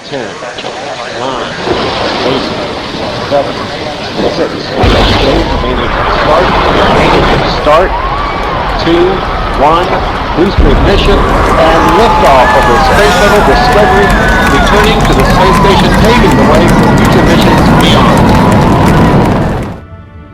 10, 9, 8, 7, 6, start, 2, 1, booster ignition, and liftoff of the Space Shuttle Discovery, returning to the space station, paving the way for future missions beyond.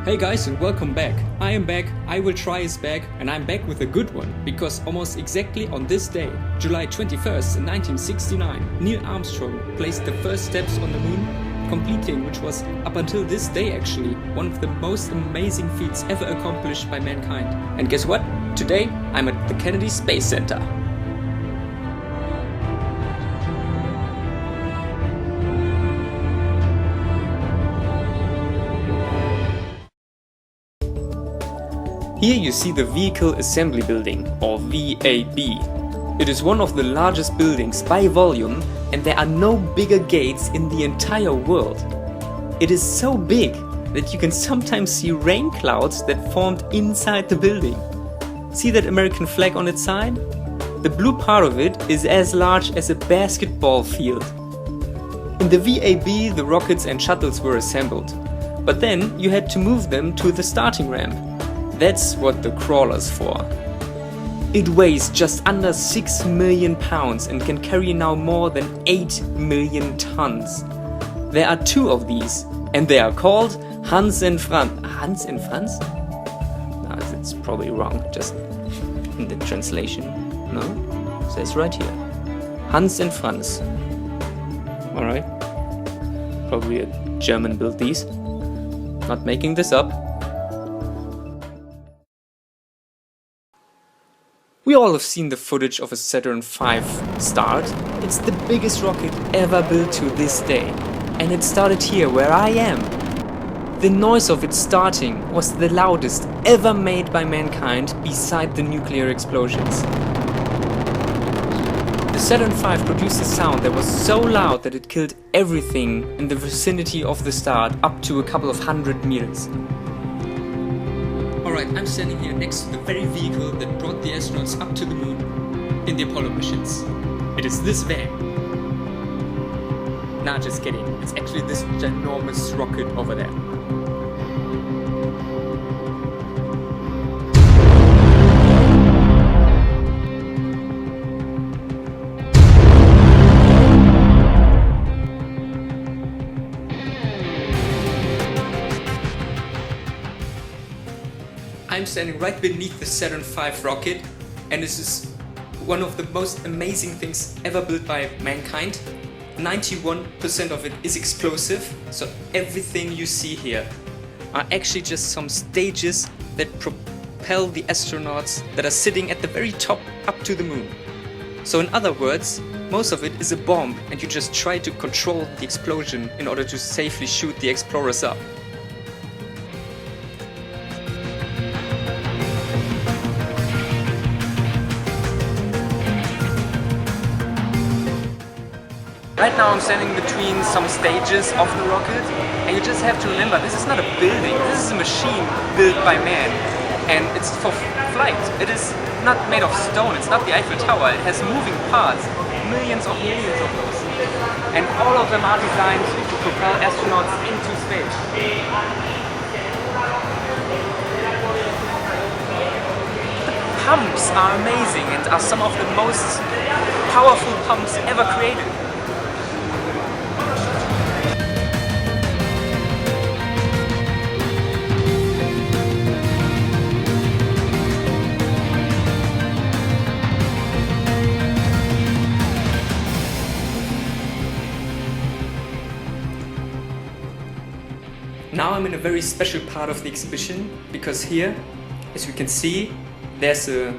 Hey guys, and welcome back. I am back, I will try is back, and I'm back with a good one, because almost exactly on this day, July 21st in 1969, Neil Armstrong placed the first steps on the moon, completing, which was up until this day actually, one of the most amazing feats ever accomplished by mankind. And guess what? Today I'm at the Kennedy Space Center. Here you see the Vehicle Assembly Building, or VAB. It is one of the largest buildings by volume, and there are no bigger gates in the entire world. It is so big that you can sometimes see rain clouds that formed inside the building. See that American flag on its side? The blue part of it is as large as a basketball field. In the VAB, the rockets and shuttles were assembled, but then you had to move them to the starting ramp. That's what the crawler's for. It weighs just under 6 million pounds and can carry now more than 8 million tons. There are two of these, and they are called Hans and Franz. Hans and Franz? No, that's probably wrong, just in the translation. No? It says right here. Hans and Franz. Alright. Probably a German built these. Not making this up. We all have seen the footage of a Saturn V start. It's the biggest rocket ever built to this day. And it started here where I am. The noise of it starting was the loudest ever made by mankind beside the nuclear explosions. The Saturn V produced a sound that was so loud that it killed everything in the vicinity of the start up to a couple of 100 meters. Alright, I'm standing here next to the very vehicle that brought the astronauts up to the moon in the Apollo missions. It is this van. Nah, just kidding. It's actually this ginormous rocket over there. I'm standing right beneath the Saturn V rocket, and this is one of the most amazing things ever built by mankind. 91% of it is explosive, so everything you see here are actually just some stages that propel the astronauts that are sitting at the very top up to the moon. So in other words, most of it is a bomb, and you just try to control the explosion in order to safely shoot the explorers up. Right now I'm standing between some stages of the rocket, and you just have to remember, this is not a building, this is a machine built by man, and it's for flight. It is not made of stone, it's not the Eiffel Tower, it has moving parts, millions of those, and all of them are designed to propel astronauts into space. The pumps are amazing and are some of the most powerful pumps ever created. Now I'm in a very special part of the exhibition, because here, as you can see, there's a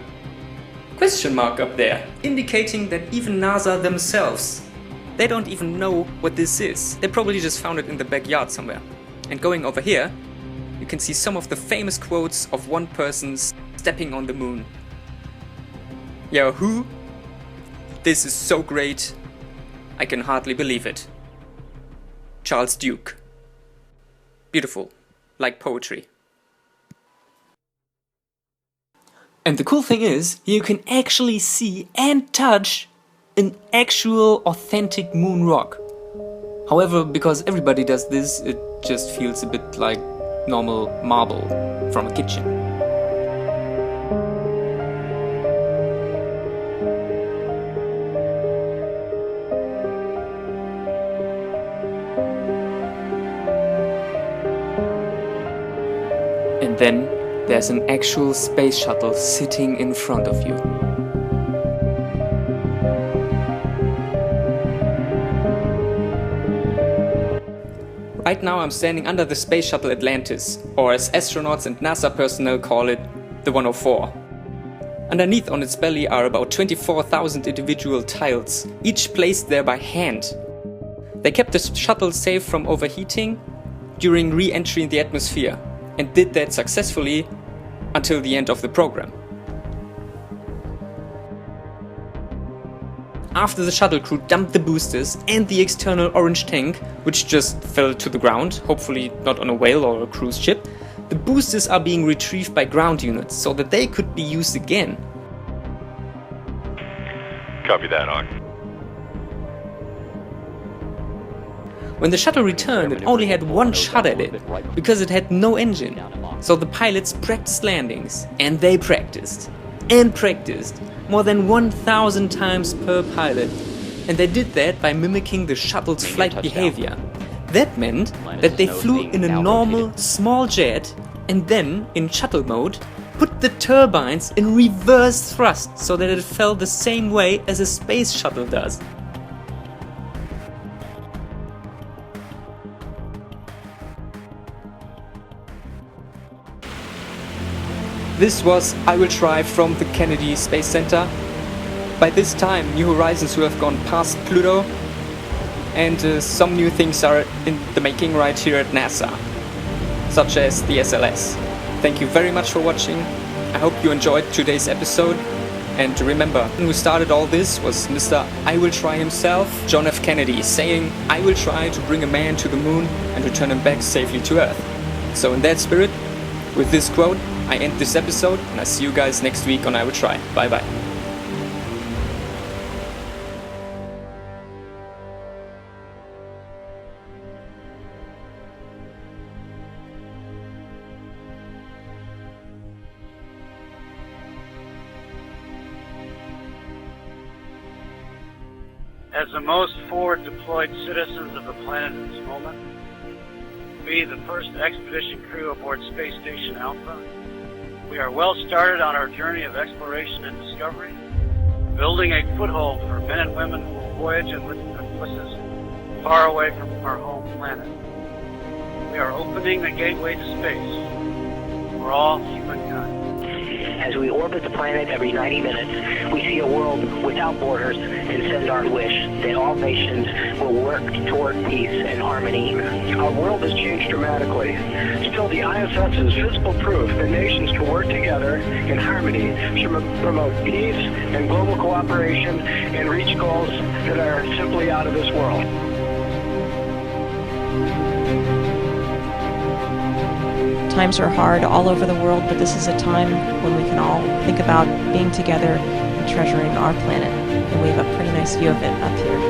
question mark up there, indicating that even NASA themselves, they don't even know what this is. They probably just found it in the backyard somewhere. And going over here, you can see some of the famous quotes of one person stepping on the moon. Yahoo! This is so great, I can hardly believe it. Charles Duke. Beautiful, like poetry. And the cool thing is, you can actually see and touch an actual authentic moon rock. However, because everybody does this, it just feels a bit like normal marble from a kitchen. And then there's an actual space shuttle sitting in front of you. Right now I'm standing under the space shuttle Atlantis, or as astronauts and NASA personnel call it, the 104. Underneath on its belly are about 24,000 individual tiles, each placed there by hand. They kept the shuttle safe from overheating during re-entry in the atmosphere, and did that successfully until the end of the program. After the shuttle crew dumped the boosters and the external orange tank, which just fell to the ground, hopefully not on a whale or a cruise ship, the boosters are being retrieved by ground units so that they could be used again. Copy that, Hawk. When the shuttle returned, it only had one shot at it, because it had no engine. So the pilots practiced landings, and they practiced, and practiced, more than 1,000 times per pilot. And they did that by mimicking the shuttle's flight behavior. That meant that they flew in a normal, small jet, and then, in shuttle mode, put the turbines in reverse thrust so that it fell the same way as a space shuttle does. This was I Will Try from the Kennedy Space Center. By this time, New Horizons will have gone past Pluto, and some new things are in the making right here at NASA, such as the SLS. Thank you very much for watching. I hope you enjoyed today's episode. And remember, who started all this was Mr. I Will Try himself, John F. Kennedy, saying, "I will try to bring a man to the moon and return him back safely to Earth." So in that spirit, with this quote, I end this episode, and I see you guys next week on I Will Try. Bye bye. As the most forward deployed citizens of the planet at this moment, we, the first expedition crew aboard Space Station Alpha, we are well started on our journey of exploration and discovery, building a foothold for men and women who will voyage in us far away from our home planet. We are opening the gateway to space for all humankind. As we orbit the planet every 90 minutes, we see a world without borders and send our wish that all nations will work toward peace and harmony. Our world has changed dramatically. Still, the ISS is physical proof that nations can work together in harmony to promote peace and global cooperation and reach goals that are simply out of this world. Times are hard all over the world, but this is a time when we can all think about being together and treasuring our planet. And we have a pretty nice view of it up here.